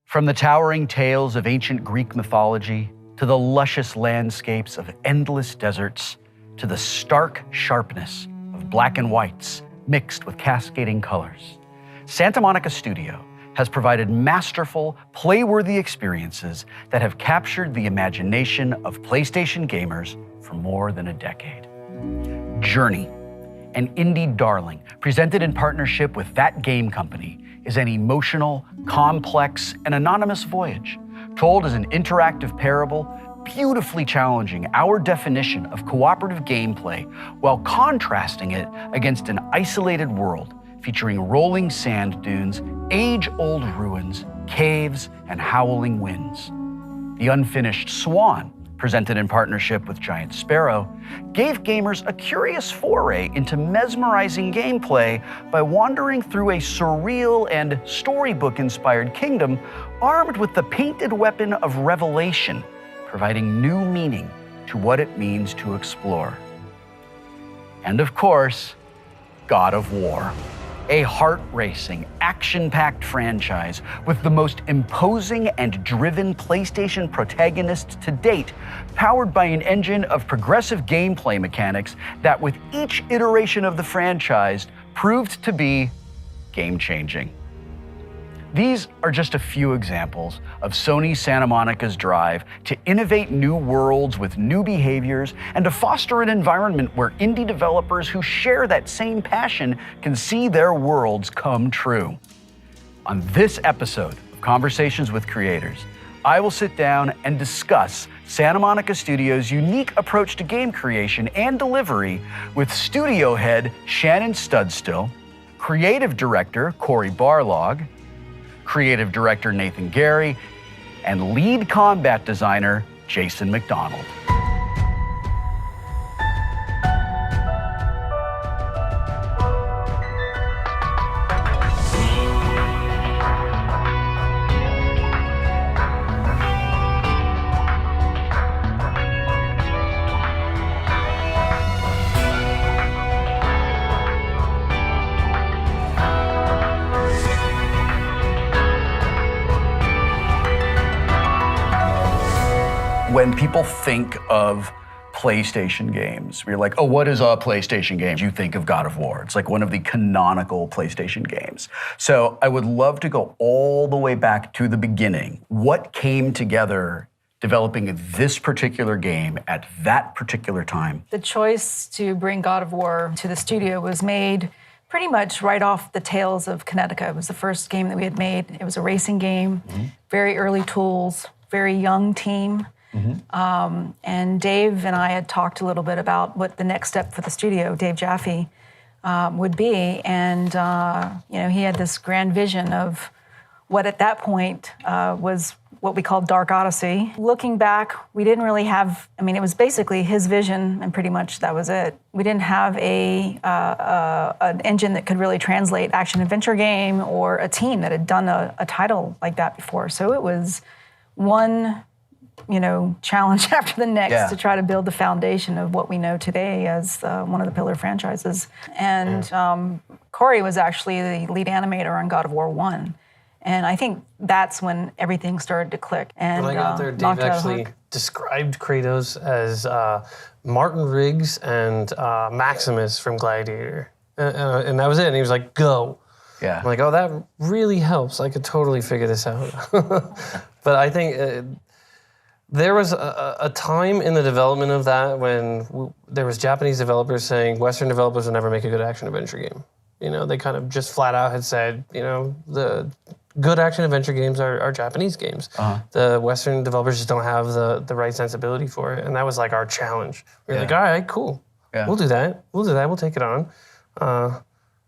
From the towering tales of ancient Greek mythology, to the luscious landscapes of endless deserts, to the stark sharpness of black and whites mixed with cascading colors, Santa Monica Studio has provided masterful, play-worthy experiences that have captured the imagination of PlayStation gamers for more than a decade. Journey, an indie darling presented in partnership with That Game Company, is an emotional, complex, and anonymous voyage, told as an interactive parable, beautifully challenging our definition of cooperative gameplay while contrasting it against an isolated world featuring rolling sand dunes, age-old ruins, caves, and howling winds. The Unfinished Swan, presented in partnership with Giant Sparrow, gave gamers a curious foray into mesmerizing gameplay by wandering through a surreal and storybook-inspired kingdom armed with the painted weapon of revelation, providing new meaning to what it means to explore. And of course, God of War, a heart-racing, action-packed franchise with the most imposing and driven PlayStation protagonist to date, powered by an engine of progressive gameplay mechanics that with each iteration of the franchise proved to be game-changing. These are just a few examples of Sony Santa Monica's drive to innovate new worlds with new behaviors and to foster an environment where indie developers who share that same passion can see their worlds come true. On this episode of Conversations with Creators, I will sit down and discuss Santa Monica Studio's unique approach to game creation and delivery with studio head Shannon Studstill, creative director Cory Barlog, creative director Nathan Gary, and lead combat designer Jason McDonald. When people think of PlayStation games, you're like, oh, what is a PlayStation game? You think of God of War. It's like one of the canonical PlayStation games. So I would love to go all the way back to the beginning. What came together developing this particular game at that particular time? The choice to bring God of War to the studio was made pretty much right off the tails of Connecticut. It was the first game that we had made. It was a racing game, very early tools, very young team. And Dave and I had talked a little bit about what the next step for the studio, Dave Jaffe, would be. And, he had this grand vision of what at that point was what we called Dark Odyssey. Looking back, we didn't really have, it was basically his vision and pretty much that was it. We didn't have an engine that could really translate action-adventure game or a team that had done a title like that before. So it was one challenge after the next to try to build the foundation of what we know today as one of the pillar franchises. And Cory was actually the lead animator on God of War 1. And I think that's when everything started to click. And when I got there, Dave actually described Kratos as Martin Riggs and Maximus from Gladiator. And that was it. And he was like, go. Yeah. I'm like, oh, that really helps. I could totally figure this out. But I think there was a time in the development of that when there was Japanese developers saying Western developers will never make a good action-adventure game. They kind of just flat out had said, the good action-adventure games are Japanese games. The Western developers just don't have the right sensibility for it. And that was like our challenge. We were like, all right, cool. Yeah. We'll do that. We'll take it on.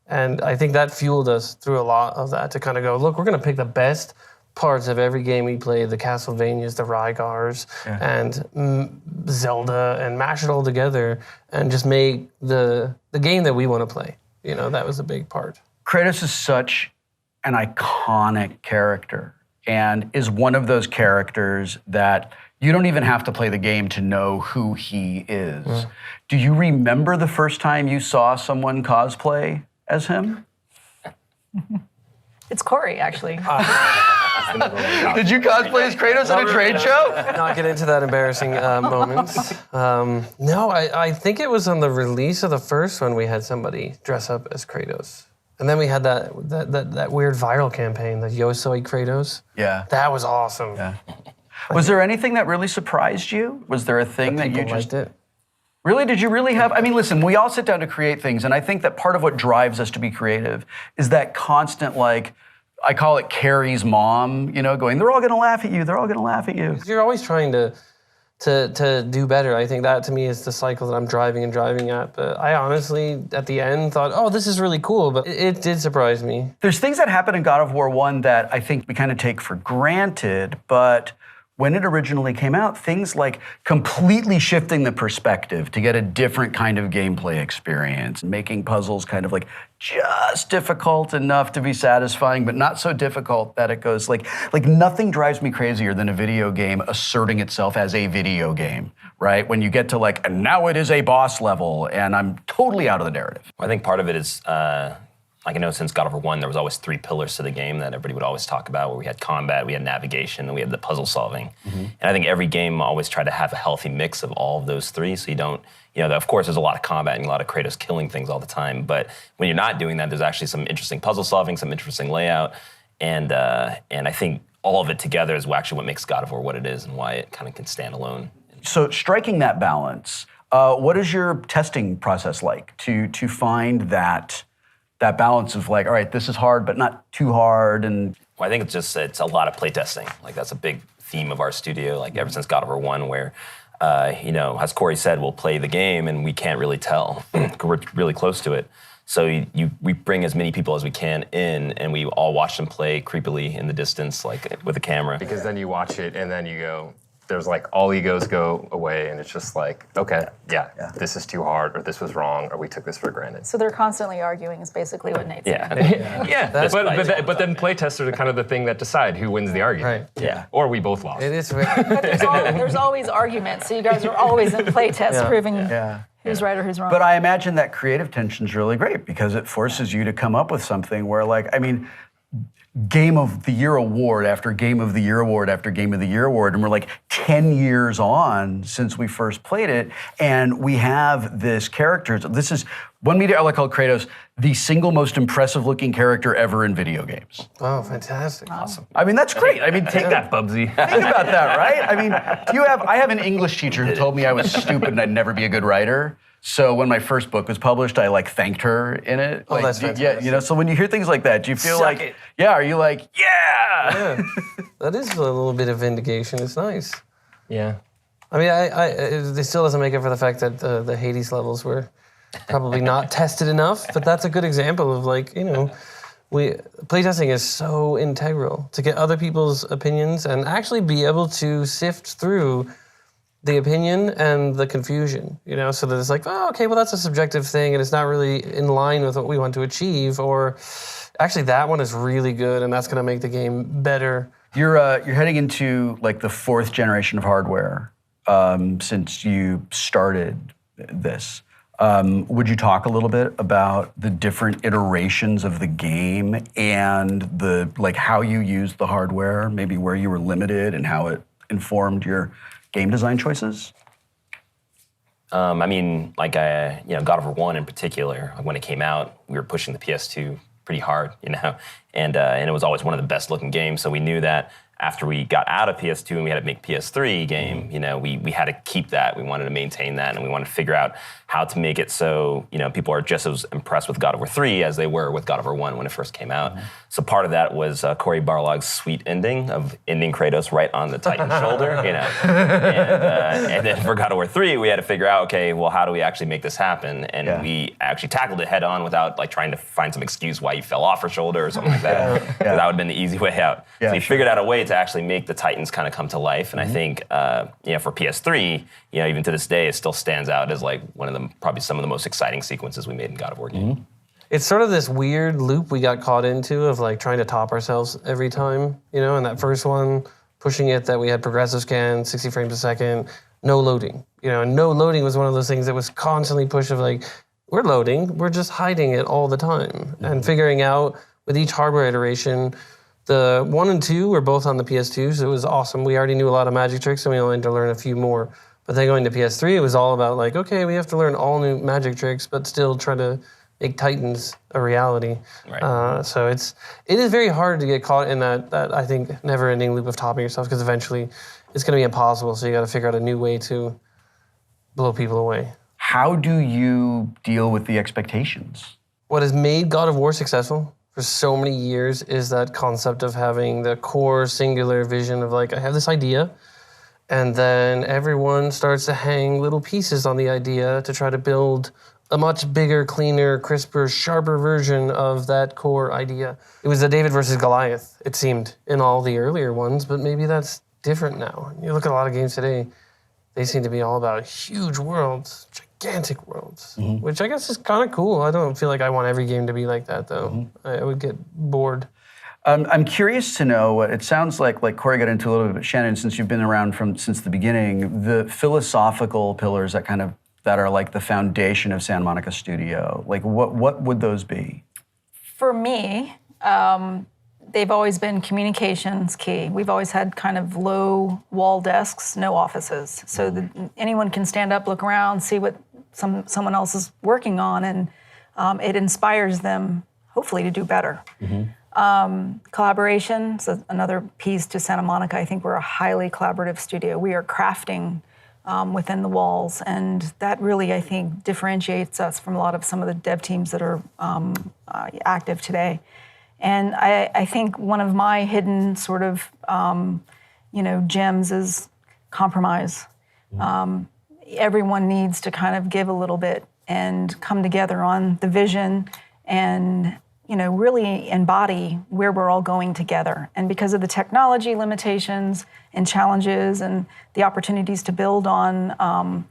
And I think that fueled us through a lot of that to kind of go, look, we're going to pick the best parts of every game we played, the Castlevanias, the Rygars, and Zelda, and mash it all together and just make the game that we want to play. That was a big part. Kratos is such an iconic character and is one of those characters that you don't even have to play the game to know who he is. Do you remember the first time you saw someone cosplay as him? It's Cory, actually. Did you cosplay as Kratos at a trade show? Not get into that embarrassing moment. No, I think it was on the release of the first one we had somebody dress up as Kratos. And then we had that weird viral campaign, the Yo Soy Kratos. Yeah. That was awesome. Yeah. Was there anything that really surprised you? Was there a thing that you just... liked it. Really? Did you really have... I mean, listen, we all sit down to create things, and I think that part of what drives us to be creative is that constant, like, I call it Carrie's mom, you know, going, they're all going to laugh at you, they're all going to laugh at you. You're always trying to do better. I think that, to me, is the cycle that I'm driving at. But I honestly, at the end, thought, oh, this is really cool, but it did surprise me. There's things that happen in God of War 1 that I think we kind of take for granted, but when it originally came out, things like completely shifting the perspective to get a different kind of gameplay experience, making puzzles kind of like just difficult enough to be satisfying, but not so difficult that it goes like nothing drives me crazier than a video game asserting itself as a video game, right? When you get to like, and now it is a boss level, and I'm totally out of the narrative. I think part of it is, like I know since God of War 1, there was always 3 pillars to the game that everybody would always talk about, where we had combat, we had navigation, and we had the puzzle solving. And I think every game always tried to have a healthy mix of all of those 3, so you don't, you know, of course there's a lot of combat and a lot of Kratos killing things all the time, but when you're not doing that, there's actually some interesting puzzle solving, some interesting layout, and I think all of it together is actually what makes God of War what it is and why it kind of can stand alone. So striking that balance, what is your testing process like to find that balance of like, all right, this is hard, but not too hard? And well, I think it's a lot of playtesting. Like that's a big theme of our studio, like ever since God of War 1, where, you know, as Cory said, we'll play the game and we can't really tell. We're really close to it. So we bring as many people as we can in, and we all watch them play creepily in the distance, like with a camera. Because then you watch it and then you go, there's like all egos go away, and it's just like, okay, yeah, this is too hard, or this was wrong, or we took this for granted. So they're constantly arguing is basically what Nate's saying. But then playtesters are kind of the thing that decide who wins the argument. Right. Yeah. Or we both lost. It is very... But there's always arguments, so you guys are always in playtest proving who's right or who's wrong. But I imagine that creative tension's really great because it forces you to come up with something where, like, I mean, Game of the Year award after Game of the Year award after Game of the Year award, and we're like 10 years on since we first played it, and we have this character. This is, one media outlet called Kratos, the single most impressive looking character ever in video games. Oh, fantastic. Awesome. I mean, that's great. I mean, Take that, Bubsy. think about that, right? I mean, I have an English teacher who told me I was stupid and I'd never be a good writer. So when my first book was published, I like thanked her in it. Oh, like, that's fantastic. Yeah, you know. So when you hear things like that, do you feel Suck like, it. yeah? Are you like, yeah? Yeah. That is a little bit of vindication. It's nice. Yeah. I mean, it still doesn't make up for the fact that the Hades levels were probably not tested enough, but that's a good example of, like, you know, playtesting is so integral to get other people's opinions and actually be able to sift through the opinion and the confusion, you know, so that it's like, oh, okay, well, that's a subjective thing and it's not really in line with what we want to achieve, or actually that one is really good and that's going to make the game better. You're heading into like the 4th generation of hardware since you started this. Would you talk a little bit about the different iterations of the game and the like how you used the hardware, maybe where you were limited and how it informed your game design choices? I mean, like, you know, God of War 1 in particular, when it came out, we were pushing the PS2 pretty hard, you know, and it was always one of the best looking games, so we knew that after we got out of PS2 and we had to make PS3 game, you know, we had to keep that. We wanted to maintain that, and we wanted to figure out how to make it so, you know, people are just as impressed with God of War 3 as they were with God of War 1 when it first came out. So part of that was Cory Barlog's sweet ending of ending Kratos right on the Titan's shoulder, you know. And then for God of War 3, we had to figure out, okay, well, how do we actually make this happen? And we actually tackled it head on without like trying to find some excuse why you fell off her shoulder or something like that. That would have been the easy way out. So we figured out a way to actually make the Titans kind of come to life. And I think, you know, for PS3, you know, even to this day, it still stands out as like one of the, probably some of the most exciting sequences we made in God of War game. It's sort of this weird loop we got caught into of like trying to top ourselves every time, you know, and that first one, pushing it that we had progressive scan, 60 frames a second, no loading, you know, and no loading was one of those things that was constantly pushed of like, we're loading, we're just hiding it all the time and figuring out with each hardware iteration The 1 and 2 were both on the PS2, so it was awesome. We already knew a lot of magic tricks, and we only had to learn a few more. But then going to PS3, it was all about like, okay, we have to learn all new magic tricks, but still try to make Titans a reality. Right. So it is very hard to get caught in that I think never-ending loop of topping yourself, because eventually it's going to be impossible. So you got to figure out a new way to blow people away. How do you deal with the expectations? What has made God of War successful for so many years is that concept of having the core singular vision of like, I have this idea, and then everyone starts to hang little pieces on the idea to try to build a much bigger, cleaner, crisper, sharper version of that core idea. It was a David versus Goliath, it seemed, in all the earlier ones, but maybe that's different now. You look at a lot of games today, they seem to be all about huge worlds, gigantic worlds, which I guess is kind of cool. I don't feel like I want every game to be like that, though. I would get bored. I'm curious to know, it sounds like Cory got into a little bit, but Shannon, since you've been around since the beginning, the philosophical pillars that are like the foundation of Santa Monica Studio, like what would those be? For me, they've always been communications key. We've always had kind of low wall desks, no offices, so that anyone can stand up, look around, see what someone else is working on, and it inspires them, hopefully, to do better. Collaboration is another piece to Santa Monica. I think we're a highly collaborative studio. We are crafting within the walls, and that really, I think, differentiates us from a lot of some of the dev teams that are active today. And I think one of my hidden sort of, gems is compromise. Everyone needs to kind of give a little bit and come together on the vision and, really embody where we're all going together. And because of the technology limitations and challenges and the opportunities to build on,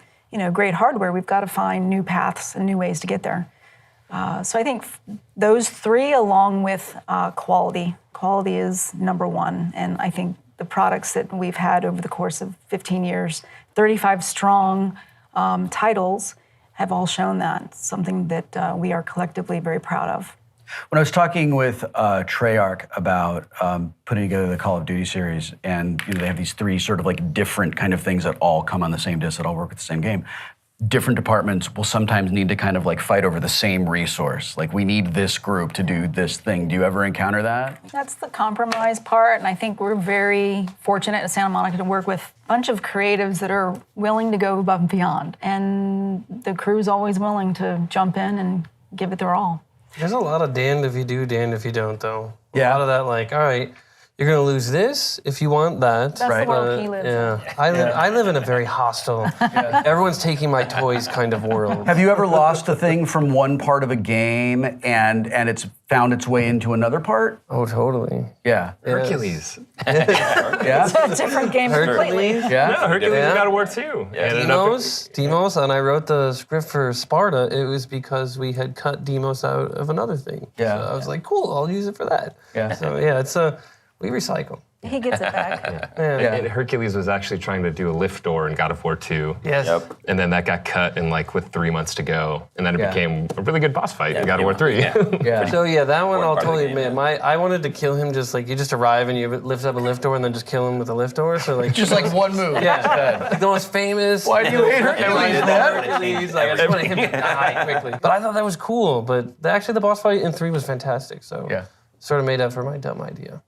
great hardware, we've got to find new paths and new ways to get there. So I think those three, along with quality. Quality is number one. And I think the products that we've had over the course of 15 years, 35 strong titles, have all shown that. It's something that we are collectively very proud of. When I was talking with Treyarch about putting together the Call of Duty series, and they have these three sort of like different kind of things that all come on the same disc, that all work with the same game. Different departments will sometimes need to kind of like fight over the same resource. Like, we need this group to do this thing. Do you ever encounter that? That's the compromise part, and I think we're very fortunate at Santa Monica to work with a bunch of creatives that are willing to go above and beyond. And the crew's always willing to jump in and give it their all. There's a lot of damned if you do, damned if you don't, though. Yeah. A lot of that, like, all right, you're going to lose this if you want that. That's the world he lives in. Yeah. I live in a very hostile, everyone's taking my toys kind of world. Have you ever lost a thing from one part of a game and it's found its way into another part? Oh, totally. Yeah. Hercules. Yeah? It's a different game completely. Yeah? No, Hercules Yeah. got to work too. Demos, and I wrote the script for Sparta. It was because we had cut Demos out of another thing. Yeah. So I was like, cool, I'll use it for that. Yeah. So it's we recycle. He gets it back. And Hercules was actually trying to do a lift door in God of War 2. Yes. Yep. And then that got cut in with 3 months to go. And then it Yeah. became a really good boss fight in God of War 3. Yeah. So that one I'll part of the totally game, admit. I wanted to kill him just like you just arrive and you lift up a lift door and then just kill him with a lift door. So like Just like one move. yeah, the most famous. Why do you hate Hercules, man? Hercules, like, I just wanted him to die quickly. But I thought that was cool. But actually, the boss fight in 3 was fantastic. So sort of made up for my dumb idea.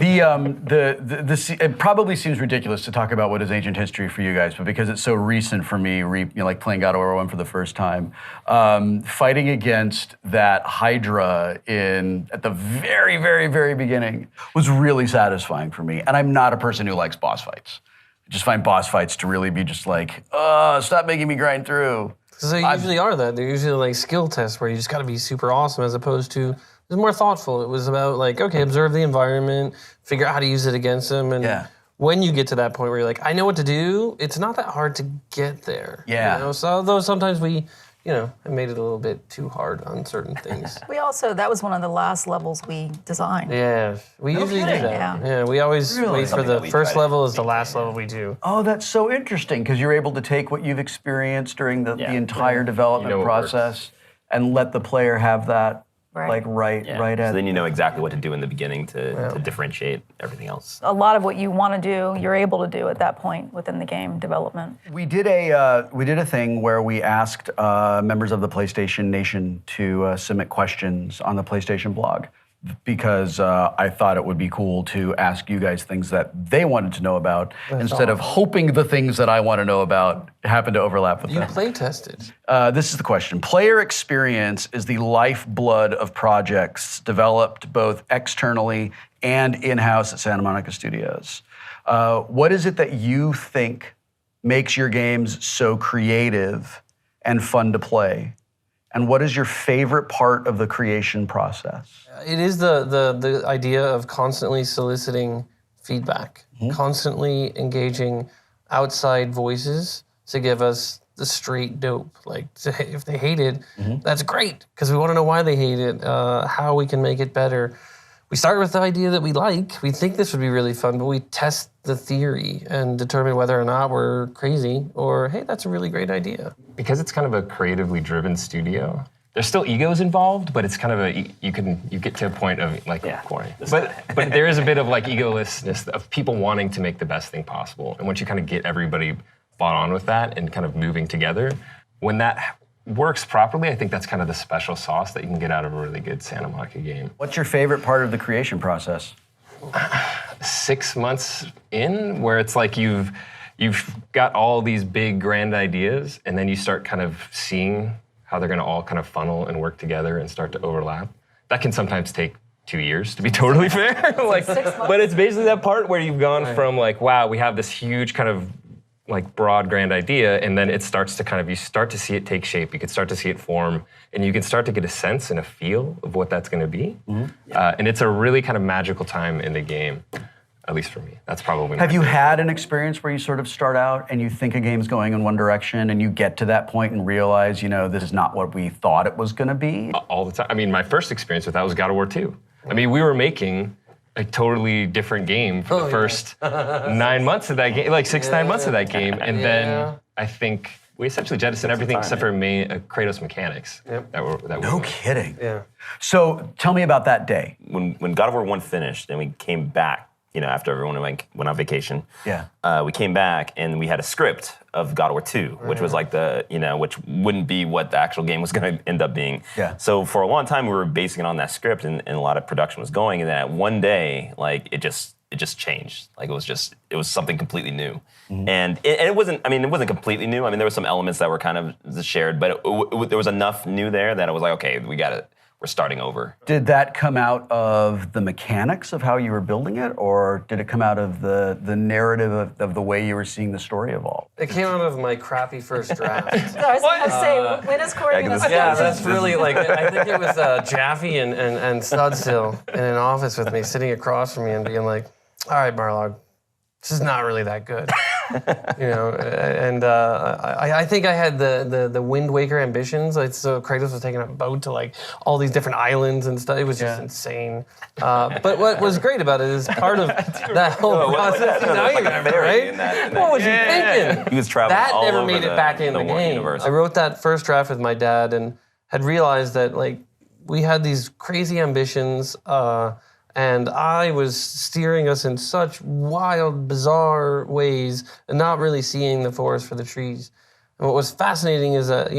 It probably seems ridiculous to talk about what is ancient history for you guys, but because it's so recent for me, like playing God of War 1 for the first time, fighting against that Hydra at the very, very, very beginning was really satisfying for me. And I'm not a person who likes boss fights. I just find boss fights to really be just like, stop making me grind through. So they usually are that. They're usually like skill tests where you just got to be super awesome, as opposed to it was more thoughtful. It was about like, okay, observe the environment, figure out how to use it against them, and when you get to that point where you're like, I know what to do, it's not that hard to get there. Yeah. So although sometimes we, I made it a little bit too hard on certain things. That was one of the last levels we designed. Yeah, we usually do that. Yeah, we always wait for the first level is the last level we do. Oh, that's so interesting, because you're able to take what you've experienced during the entire development process and let the player have that Like right So at. then you know exactly what to do in the beginning to differentiate everything else. A lot of what you want to do, you're able to do at that point within the game development. We did a thing where we asked members of the PlayStation Nation to submit questions on the PlayStation blog, because I thought it would be cool to ask you guys things that they wanted to know about instead of hoping the things that I want to know about happen to overlap with You them. play tested. This is the question. Player experience is the lifeblood of projects developed both externally and in-house at Santa Monica Studios. What is it that you think makes your games so creative and fun to play? And what is your favorite part of the creation process? It is the idea of constantly soliciting feedback, constantly engaging outside voices to give us the straight dope. Like, if they hate it, that's great, because we want to know why they hate it, how we can make it better. We start with the idea that we like. We think this would be really fun, but we test the theory and determine whether or not we're crazy or, hey, that's a really great idea. Because it's kind of a creatively driven studio, there's still egos involved, but it's kind of you get to a point of like Cory. But there is a bit of like egolessness of people wanting to make the best thing possible. And once you kind of get everybody bought on with that and kind of moving together, when that works properly, I think that's kind of the special sauce that you can get out of a really good Santa Monica game. What's your favorite part of the creation process? 6 months in, where it's like you've got all these big grand ideas, and then you start kind of seeing how they're going to all kind of funnel and work together and start to overlap. That can sometimes take 2 years, to be totally fair. Like, but it's basically that part where you've gone from like, wow, we have this huge kind of like broad grand idea, and then it starts to kind of, you start to see it take shape, you can start to see it form, and you can start to get a sense and a feel of what that's going to be. And it's a really kind of magical time in the game, at least for me. That's probably Have you had an experience where you sort of start out and you think a game's going in one direction and you get to that point and realize, this is not what we thought it was going to be? All the time. I mean, my first experience with that was God of War 2. I mean, we were making a totally different game for the first 9 months of that game, like 9 months of that game. And then I think we essentially jettisoned everything except for Kratos mechanics. No kidding. Yeah. So tell me about that day. When God of War 1 finished and we came back, after everyone went on vacation, we came back and we had a script of God of War 2, which was like which wouldn't be what the actual game was going to end up being. Yeah. So for a long time we were basing it on that script, and a lot of production was going, and then one day, like it just changed. Like it was something completely new. And it wasn't completely new. I mean, there were some elements that were kind of shared, but there was enough new there that it was like, okay, we're starting over. Did that come out of the mechanics of how you were building it, or did it come out of the narrative of the way you were seeing the story evolve? It came out of my crappy first draft. I was going to say, when is Cory going to start? Yeah, that's really like, I think it was Jaffe and Studstill in an office with me, sitting across from me and being like, all right, Barlog, this is not really that good. I think I had the Wind Waker ambitions. Like, so Kratos was taking a boat to like all these different islands and stuff. It was just insane. But what was great about it is part of that whole process. Now you remember, right? What was he thinking? He was traveling That all never over made it back in the game. universe. I wrote that first draft with my dad and had realized that like we had these crazy ambitions. And I was steering us in such wild, bizarre ways and not really seeing the forest for the trees. And what was fascinating is that,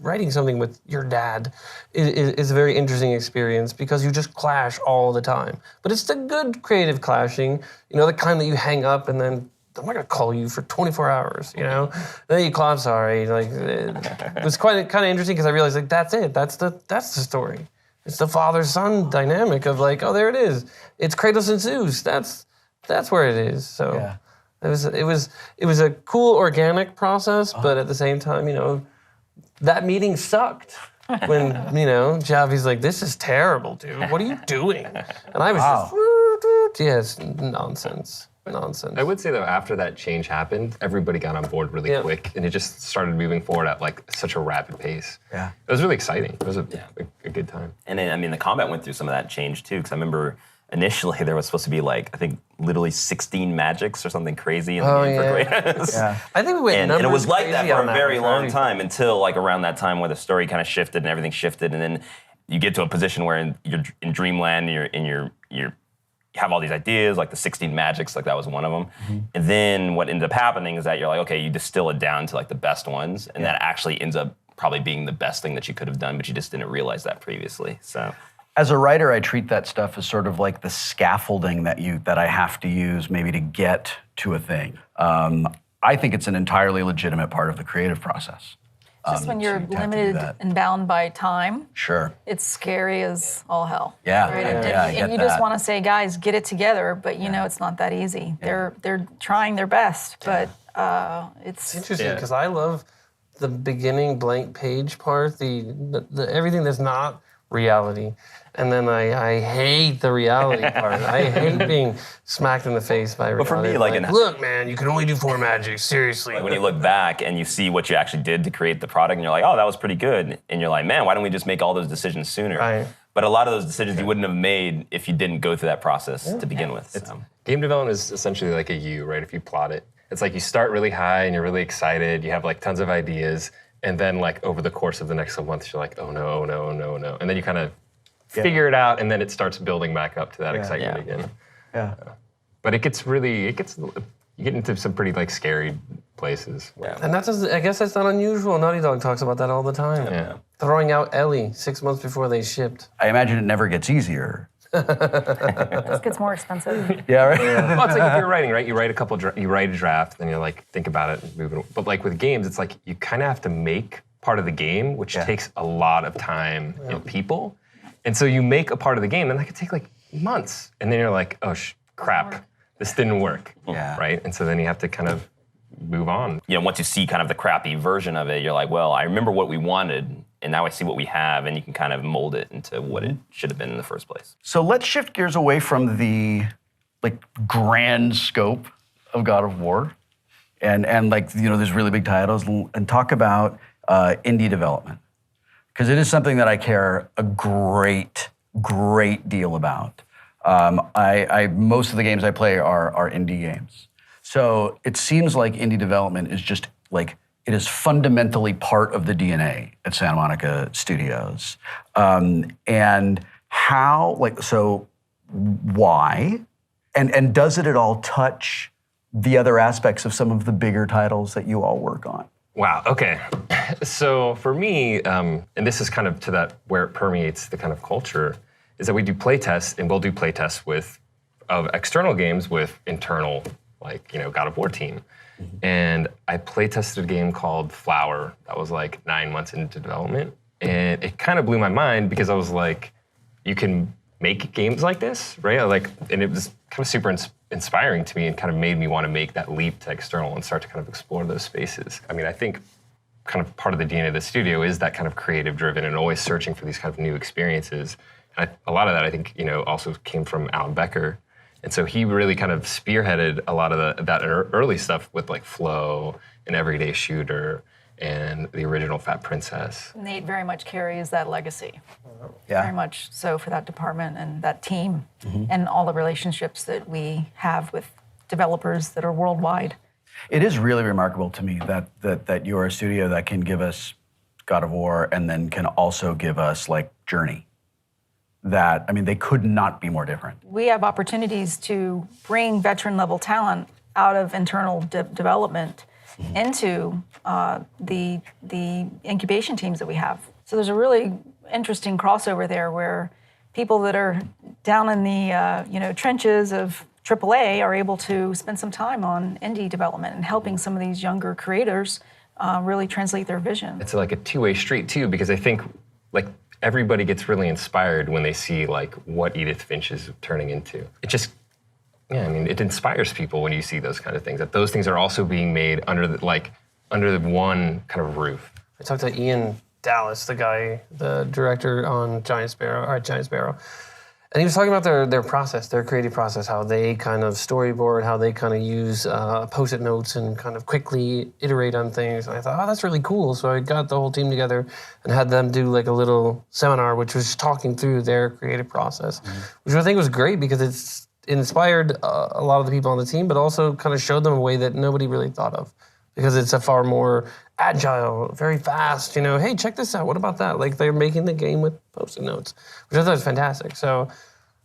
writing something with your dad is a very interesting experience because you just clash all the time. But it's the good creative clashing, the kind that you hang up and then I'm not gonna call you for 24 hours, And then you call, I'm sorry. Like, it was kind of interesting because I realized like that's it. That's the story. It's the father-son dynamic of like, oh, there it is. It's Kratos and Zeus. That's where it is. So it was a cool organic process, but at the same time, that meeting sucked. When, Javi's like, this is terrible, dude. What are you doing? And I was just, nonsense. I would say though, after that change happened, everybody got on board really quick, and it just started moving forward at like such a rapid pace. Yeah, it was really exciting. It was a good time. And then, the combat went through some of that change too, because I remember initially there was supposed to be like, I think literally 16 magics or something crazy in the game for Kratos. Yeah. I think we went and it was like that for a very long time until like around that time where the story kind of shifted and everything shifted, and then you get to a position where you're in dreamland, you have all these ideas, like the 16 magics, like that was one of them. And then what ended up happening is that you're like, okay, you distill it down to like the best ones, and that actually ends up probably being the best thing that you could have done, but you just didn't realize that previously. So, as a writer, I treat that stuff as sort of like the scaffolding that I have to use maybe to get to a thing. I think it's an entirely legitimate part of the creative process. Just when you're to have to do limited that. and bound by time, Sure. it's scary as all hell. Yeah, Right? I And get you just that. want to say, guys, get it together, but you know it's not that easy. They're trying their best, but it's Interesting, because I love the beginning blank page part, the everything that's not reality. And then I hate the reality part. I hate being smacked in the face by reality. But for me, like, look, man, you can only do 4 magics, seriously. when you look back and you see what you actually did to create the product, and you're like, oh, that was pretty good. And you're like, man, why don't we just make all those decisions sooner? Right. But a lot of those decisions you wouldn't have made if you didn't go through that process to begin with. So. Game development is essentially like a U, right? If you plot it, it's like you start really high and you're really excited. You have like tons of ideas, and then like over the course of the next couple months, you're like, oh no, oh no, oh no, oh no, and then you kind of figure it out, and then it starts building back up to that excitement again. Yeah. But you get into some pretty like scary places. Yeah. And I guess that's not unusual. Naughty Dog talks about that all the time. Yeah. Throwing out Ellie 6 months before they shipped. I imagine it never gets easier. it gets more expensive. Yeah, right? Well, it's like if you're writing, right? You write a draft, then you like think about it and move it. But like with games, it's like you kind of have to make part of the game, which takes a lot of time and people. And so you make a part of the game, and that could take like months. And then you're like, oh crap, this didn't work. Yeah. Right? And so then you have to kind of move on. You know, once you see kind of the crappy version of it, you're like, well, I remember what we wanted, and now I see what we have, and you can kind of mold it into what it should have been in the first place. So let's shift gears away from the like grand scope of God of War and like, you know, there's really big titles, and talk about indie development. Because it is something that I care a great deal about. Most of the games I play are indie games. So it seems like indie development is just like, it is fundamentally part of the DNA at Santa Monica Studios. And how, like, so why? And does it at all touch the other aspects of some of the bigger titles that you all work on? Wow, okay. So for me, and this is kind of to that where it permeates the kind of culture, is that we do play tests, and we'll do play tests of external games with internal, like, you know, God of War team. And I play tested a game called Flower that was like 9 months into development. And it kind of blew my mind because I was like, you can make games like this, right? And it was kind of super inspiring to me, and kind of made me want to make that leap to external and start to kind of explore those spaces. I mean, I think kind of part of the DNA of the studio is that kind of creative driven and always searching for these kind of new experiences. And a lot of that, I think, you know, also came from Alan Becker. And so he really kind of spearheaded a lot of that early stuff with like Flow and Everyday Shooter and the original Fat Princess. Nate very much carries that legacy. Yeah. Very much so for that department and that team and all the relationships that we have with developers that are worldwide. It is really remarkable to me that you're a studio that can give us God of War and then can also give us like Journey. That, I mean, they could not be more different. We have opportunities to bring veteran level talent out of internal development into the incubation teams that we have. So there's a really interesting crossover there where people that are down in the trenches of AAA are able to spend some time on indie development and helping some of these younger creators really translate their vision. It's like a two-way street too, because I think like everybody gets really inspired when they see like what Edith Finch is turning into. It just, yeah, I mean, it inspires people when you see those kind of things, that those things are also being made under the one kind of roof. I talked to Ian Dallas, the director on Giant Sparrow. And he was talking about their process, their creative process, how they kind of storyboard, how they kind of use Post-it notes and kind of quickly iterate on things. And I thought, oh, that's really cool. So I got the whole team together and had them do like a little seminar, which was talking through their creative process, which I think was great because it's inspired a lot of the people on the team, but also kind of showed them a way that nobody really thought of, because it's a far more agile, very fast. Hey, check this out. What about that? Like they're making the game with Post-it notes, which I thought was fantastic. So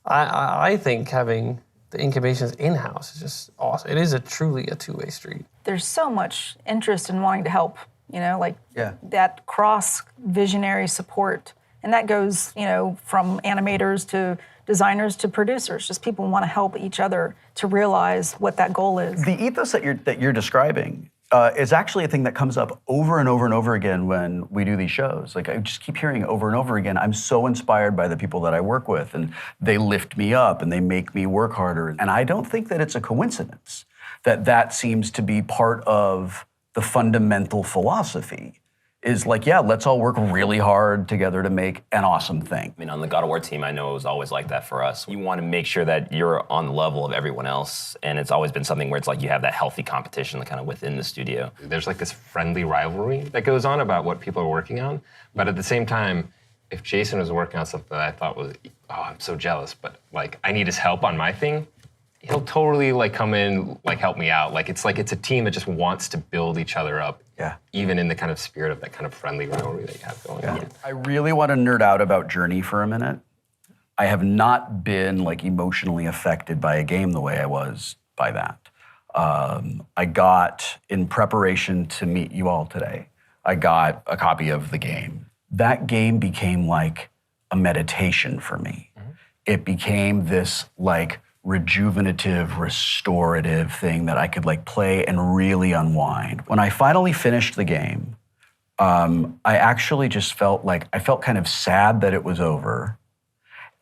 I think having the incubations in-house is just awesome. It is truly a two-way street. There's so much interest in wanting to help, that cross-visionary support. And that goes, from animators to designers to producers. Just people want to help each other to realize what that goal is. The ethos that you're describing is actually a thing that comes up over and over and over again when we do these shows. Like, I just keep hearing over and over again, I'm so inspired by the people that I work with, and they lift me up and they make me work harder. And I don't think that it's a coincidence that seems to be part of the fundamental philosophy. Is like, yeah, let's all work really hard together to make an awesome thing. I mean, on the God of War team, I know it was always like that for us. You want to make sure that you're on the level of everyone else, and it's always been something where it's like you have that healthy competition kind of within the studio. There's like this friendly rivalry that goes on about what people are working on, but at the same time, if Jason was working on something that I thought was, I'm so jealous, but like I need his help on my thing, he'll totally like come in, like help me out. Like it's a team that just wants to build each other up. Yeah. Even in the kind of spirit of that kind of friendly rivalry that you have going on. I really want to nerd out about Journey for a minute. I have not been like emotionally affected by a game the way I was by that. I got, in preparation to meet you all today, I got a copy of the game. That game became like a meditation for me. Mm-hmm. It became this like rejuvenative, restorative thing that I could like play and really unwind. When I finally finished the game, I actually just felt kind of sad that it was over.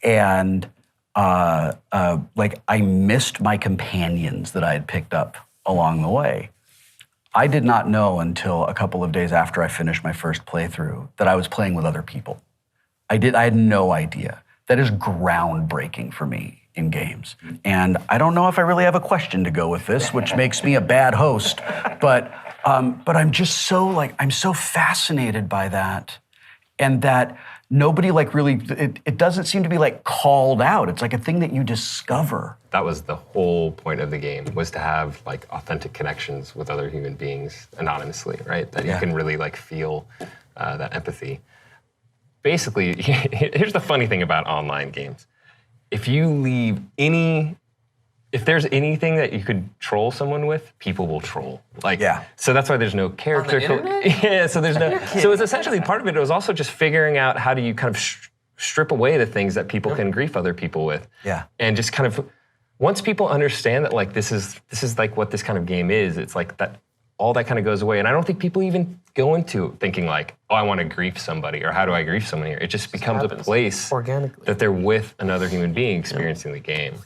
And like I missed my companions that I had picked up along the way. I did not know until a couple of days after I finished my first playthrough that I was playing with other people. I had no idea. That is groundbreaking for me in games. And I don't know if I really have a question to go with this, which makes me a bad host, but I'm just so I'm so fascinated by that. And that nobody it doesn't seem to be like called out. It's like a thing that you discover. That was the whole point of the game, was to have like authentic connections with other human beings anonymously, right? That you can really like feel that empathy. Basically, here's the funny thing about online games. If there's anything that you could troll someone with, people will troll. So that's why there's no character. So there's no. So it's essentially part of it. It was also just figuring out how do you kind of strip away the things that people can grief other people with. Yeah. And just kind of, once people understand that like this is like what this kind of game is, it's like that. All that kind of goes away. And I don't think people even go into thinking like, oh, I want to grief somebody, or how do I grief someone here? It just becomes a place organically that they're with another human being experiencing the game.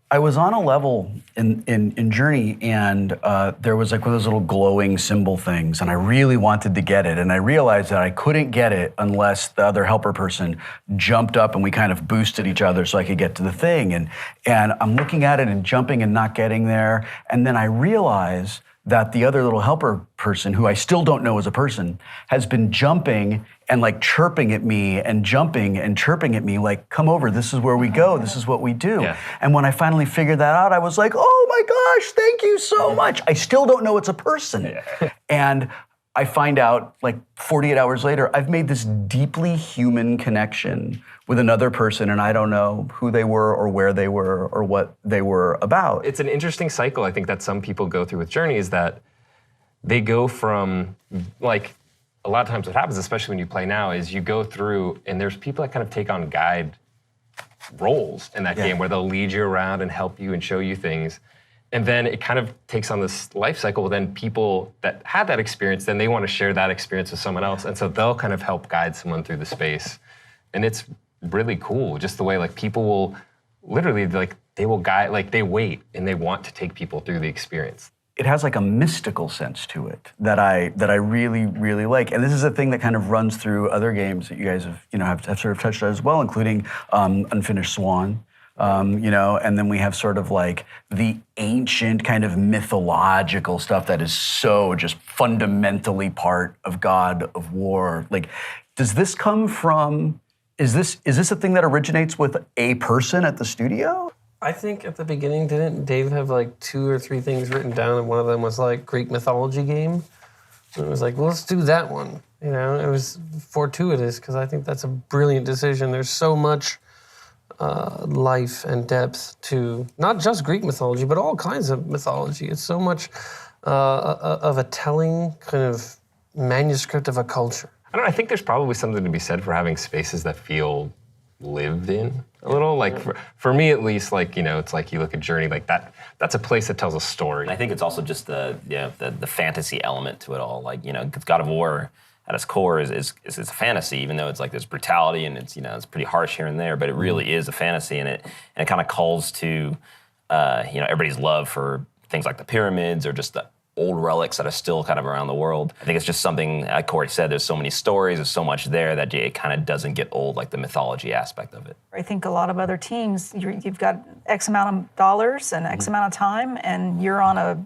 I was on a level in Journey, and there was like one of those little glowing symbol things, and I really wanted to get it, and I realized that I couldn't get it unless the other helper person jumped up and we kind of boosted each other so I could get to the thing. And I'm looking at it and jumping and not getting there, and then I realize that the other little helper person, who I still don't know as a person, has been jumping and like chirping at me and jumping and chirping at me like, come over, this is where we go, this is what we do. Yeah. And when I finally figured that out, I was like, oh my gosh, thank you so much. I still don't know it's a person. Yeah. And I find out like 48 hours later, I've made this deeply human connection with another person, and I don't know who they were or where they were or what they were about. It's an interesting cycle, I think, that some people go through with Journey, is that they go from, like, a lot of times what happens, especially when you play now, is you go through and there's people that kind of take on guide roles in that game where they'll lead you around and help you and show you things. And then it kind of takes on this life cycle where then people that had that experience, then they want to share that experience with someone else. And so they'll kind of help guide someone through the space. And it's really cool, just the way like people will literally like, they will guide, like they wait and they want to take people through the experience. It has like a mystical sense to it that I really, really like. And this is a thing that kind of runs through other games that you guys have sort of touched on as well, including Unfinished Swan. And then we have sort of like the ancient kind of mythological stuff that is so just fundamentally part of God of War. Like, does this come from, is this a thing that originates with a person at the studio? I think at the beginning, didn't Dave have like 2 or 3 things written down, and one of them was like Greek mythology game? And it was like, well, let's do that one. You know, it was fortuitous because I think that's a brilliant decision. There's so much life and depth to not just Greek mythology, but all kinds of mythology. It's so much of a telling kind of manuscript of a culture. I don't know, I think there's probably something to be said for having spaces that feel lived in a little. Like for me at least, like, you know, it's like you look at Journey, like that's a place that tells a story. And I think it's also just the fantasy element to it all. Like, you know, 'cause God of War at its core is a fantasy, even though it's like there's brutality and it's, you know, it's pretty harsh here and there, but it really is a fantasy, and it kind of calls to you know, everybody's love for things like the pyramids or just the old relics that are still kind of around the world. I think it's just something, like Cory said, there's so many stories, there's so much there that it kind of doesn't get old, like the mythology aspect of it. I think a lot of other teams, you've got X amount of dollars and X amount of time, and you're on a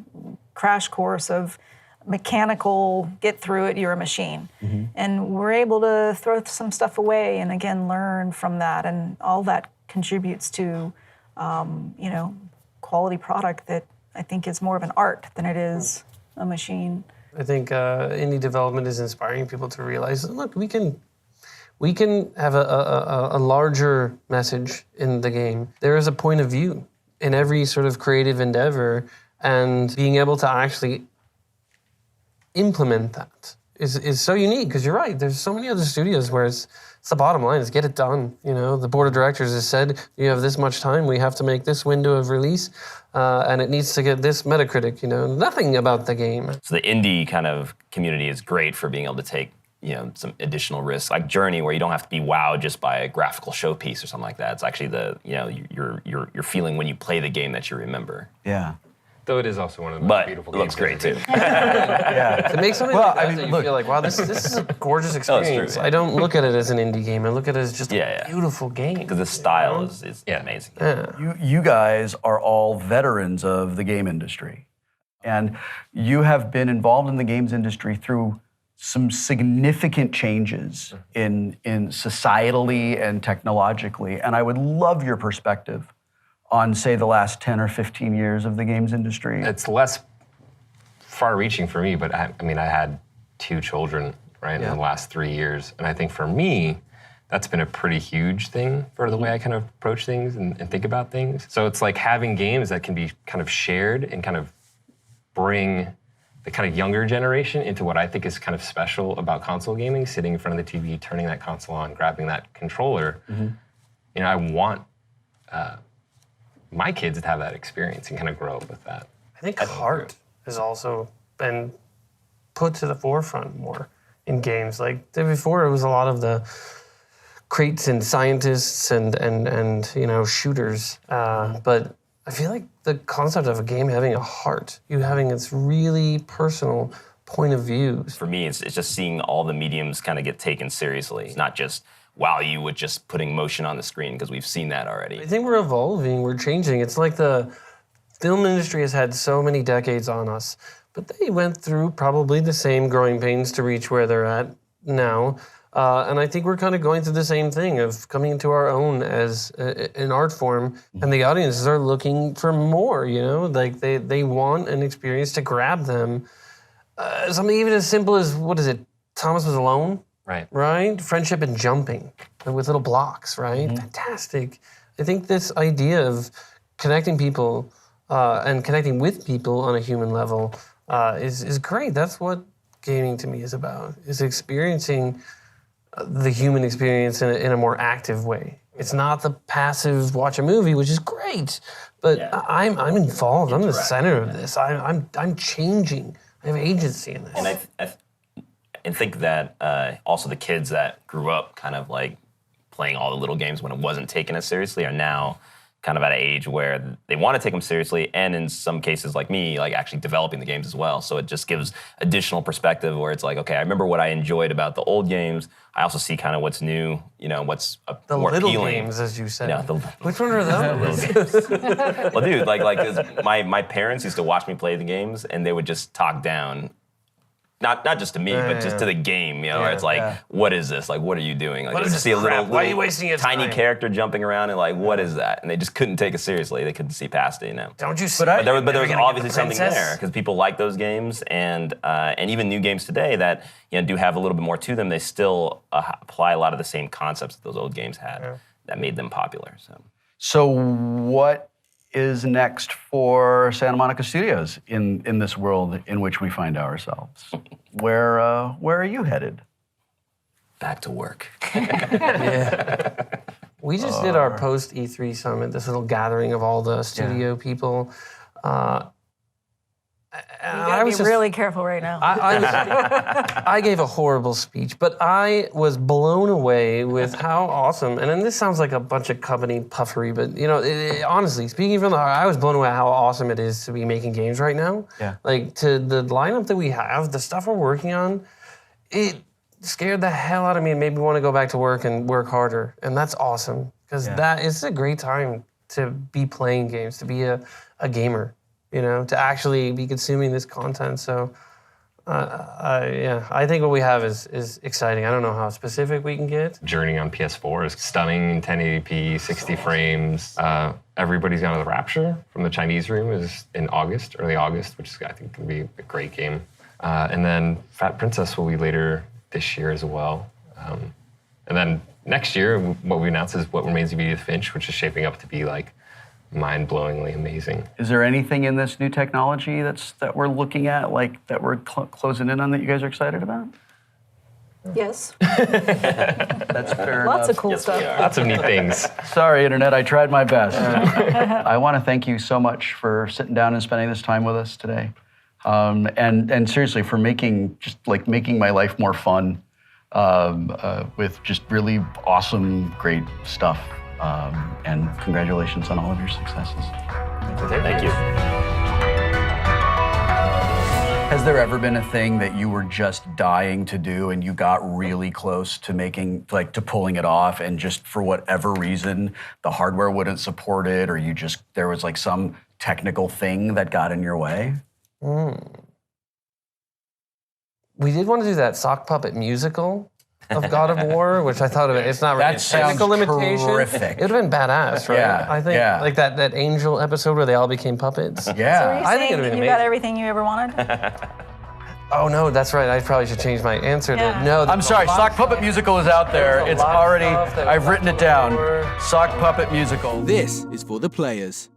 crash course of mechanical, get through it, you're a machine. And we're able to throw some stuff away and again, learn from that, and all that contributes to, you know, quality product that I think is more of an art than it is a machine. I think indie development is inspiring people to realize, look, we can have a larger message in the game. There is a point of view in every sort of creative endeavor, and being able to actually implement that is so unique, because you're right, there's so many other studios where it's the bottom line is get it done. You know, the board of directors has said, you have this much time, we have to make this window of release, and it needs to get this Metacritic, you know, nothing about the game. So the indie kind of community is great for being able to take, you know, some additional risks, like Journey, where you don't have to be wowed just by a graphical showpiece or something like that. It's actually the, you know, you're feeling when you play the game that you remember. Yeah. Though it is also one of the most beautiful games. But it looks great too. Yeah. It makes something like that that you feel like, wow, this is a gorgeous experience. true, yeah. I don't look at it as an indie game. I look at it as just a beautiful game. Because the style is amazing. You guys are all veterans of the game industry, and you have been involved in the games industry through some significant changes in societally and technologically, and I would love your perspective on, say, the last 10 or 15 years of the games industry. It's less far-reaching for me, but I mean, I had 2 children, right, in the last 3 years, and I think for me, that's been a pretty huge thing for the way I kind of approach things and think about things. So it's like having games that can be kind of shared and kind of bring the kind of younger generation into what I think is kind of special about console gaming, sitting in front of the TV, turning that console on, grabbing that controller. You know, I want my kids to have that experience and kind of grow up with that. I think heart has also been put to the forefront more in games. Like before, it was a lot of the crates and scientists and you know, shooters. But I feel like the concept of a game having a heart, you having its really personal point of view. For me, it's just seeing all the mediums kind of get taken seriously. It's not just wow you with just putting motion on the screen, because we've seen that already. I think we're evolving, we're changing. It's like the film industry has had so many decades on us, but they went through probably the same growing pains to reach where they're at now. And I think we're kind of going through the same thing of coming into our own as an art form, and the audiences are looking for more, you know? Like they want an experience to grab them. Something even as simple as, what is it, Thomas Was Alone? Right? Friendship and jumping with little blocks, right? Fantastic. I think this idea of connecting people and connecting with people on a human level is great. That's what gaming to me is about, is experiencing the human experience in a more active way. It's not the passive watch a movie, which is great, but I'm involved. I'm the center of this. I'm changing. I have agency in this. And I think that also the kids that grew up kind of like playing all the little games when it wasn't taken as seriously are now kind of at an age where they want to take them seriously, and in some cases like me, like actually developing the games as well. So it just gives additional perspective where it's like, okay, I remember what I enjoyed about the old games. I also see kind of what's new, you know, what's more little appealing. games, as you said. Yeah, Which one are those? Well, dude, like my parents used to watch me play the games, and they would just talk down not just to me, but just to the game, where it's like, what is this? Like, what are you doing? Like, What is you this see a crap? Why are you wasting your tiny time? character jumping around and like, what is that? And they just couldn't take it seriously. They couldn't see past it, Don't you see? But there was obviously something there because people like those games, and even new games today that do have a little bit more to them. They still apply a lot of the same concepts that those old games had that made them popular. So what is next for Santa Monica Studios in this world in which we find ourselves? Where are you headed? Back to work. We just did our post E3 summit, this little gathering of all the studio people. You gotta be really careful right now. I gave a horrible speech, but I was blown away with how awesome, and then this sounds like a bunch of company puffery, but honestly, speaking from the heart, I was blown away how awesome it is to be making games right now. Yeah. Like, to the lineup that we have, the stuff we're working on, it scared the hell out of me and made me want to go back to work and work harder, and that's awesome, because it's a great time to be playing games, to be a gamer. To actually be consuming this content. So, I think what we have is exciting. I don't know how specific we can get. Journey on PS4 is stunning in 1080p, 60 frames. Everybody's Gone to the Rapture from the Chinese Room is in early August, which is, I think, going to be a great game. And then Fat Princess will be later this year as well. And then next year, what we announced is What Remains of Edith Finch, which is shaping up to be like mind-blowingly amazing. Is there anything in this new technology that we're looking at, like that we're closing in on that you guys are excited about? Yes. That's fair enough. Lots of cool stuff. Lots of neat things. Sorry, Internet, I tried my best. I want to thank you so much for sitting down and spending this time with us today. And seriously, for making my life more fun with just really awesome, great stuff. And congratulations on all of your successes. Thank you. Has there ever been a thing that you were just dying to do and you got really close to to pulling it off, and just for whatever reason, the hardware wouldn't support it, or there was like some technical thing that got in your way? We did want to do that sock puppet musical of God of War, which I thought of it. It's not really a technical limitation. Terrific. It would have been badass, right? Yeah, I think like that Angel episode where they all became puppets. Yeah. So are you I think saying it'd that been you got amazing. everything you ever wanted? Oh no, that's right. I probably should change my answer to no. I'm sorry, Sock Puppet Musical is out there. It's already, I've written it down. Sock Puppet Musical. This is for the players.